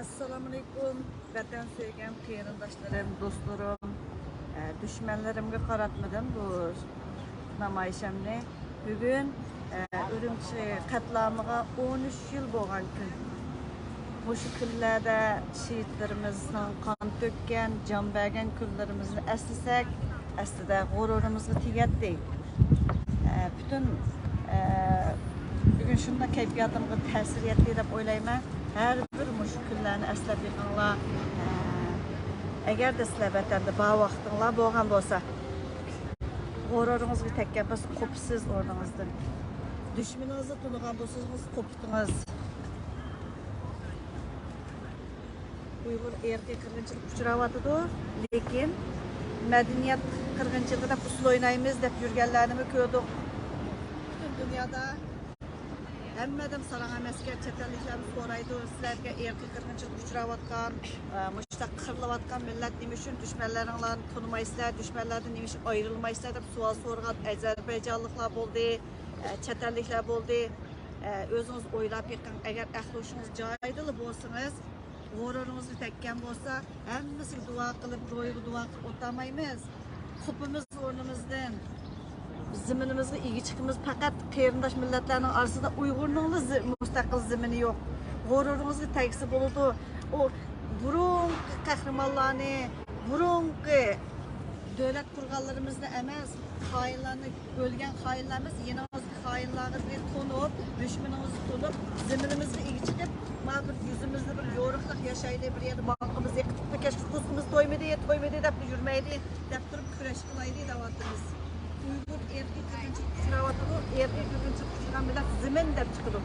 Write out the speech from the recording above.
Assalamualaikum, vatan sevgim, qarindoshlarım, do'stlarim, düşmanlarimga qaratmadim bu namoyishimni. Bugun Urumchi qatlamiga 13 yil bo'lgan kun. Mushu kunlarda shehidlarimizning qon to'kkan, jon bergan kunlarimizni eslasak, aslida g'ururimizga tegadi. Bütün bugün shunday kayfiyatimga ta'sir etdi deb o'ylayman. Her bir mushu kunlarni eslab yig'inglar. Agar da sizlar vatanda bor vaqtinglar bo'lgan bo'lsa, g'ururingizga tekkan bo'lsa, qo'psiz o'rningizdan. Dushmaningizni tunigan bo'lsangiz, qo'pdingiz. Uyg'ur erki qirg'inchilik uchrayotdi, lekin madaniyat qirg'inchiligi deb usul o'ynaymiz deb yurganlarni ko'rdik. Butun dunyoda hammadan sarang emasga chetliklarni so'raydi, sizlarga erki qirg'inchilik uchrayotgan, mushtaq qirilayotgan millat nima uchun dushmanlaringlarni tonimaysizlar, dushmanlardan nima uchun ayrilmaysizlar deb savol so'ragan Ozarbayjonliklar bo'ldi, chetliklar bo'ldi. O'zingiz o'ylab yiqing, agar ahlishingiz joyida bo'lsangiz, g'ururingizni tekkan bo'lsa, hammasiga duo qilib, ro'yiga duo qilib o'tamaymiz. Qo'pimiz o'rnimizdan ziminimizga ega chiqimiz, faqat qarindosh millatlarning orasida Uyg'urning mustaqil zimini yo'q. G'ururingizga tegsa bo'ladi. O burungi qahramonlarni, burungi davlat qurganlarimizni emas, xoinlarni o'lgan xoinlarimiz yana xoinlarni to'nib, dushmanimizni to'nib, ziminimizga ega chiqib, bir yuzimizni bir yo'riqliq yashaydi, bir yerda boqimiz yiqitib, kashqimiz to'ymadi deb yurmaydi, deb turib kurash qilaydi davatimiz. Uyghur erkek qirg'inchilik uchrayotdi, erkek qirg'inchilik uchragan millat zimin deb chiqadi.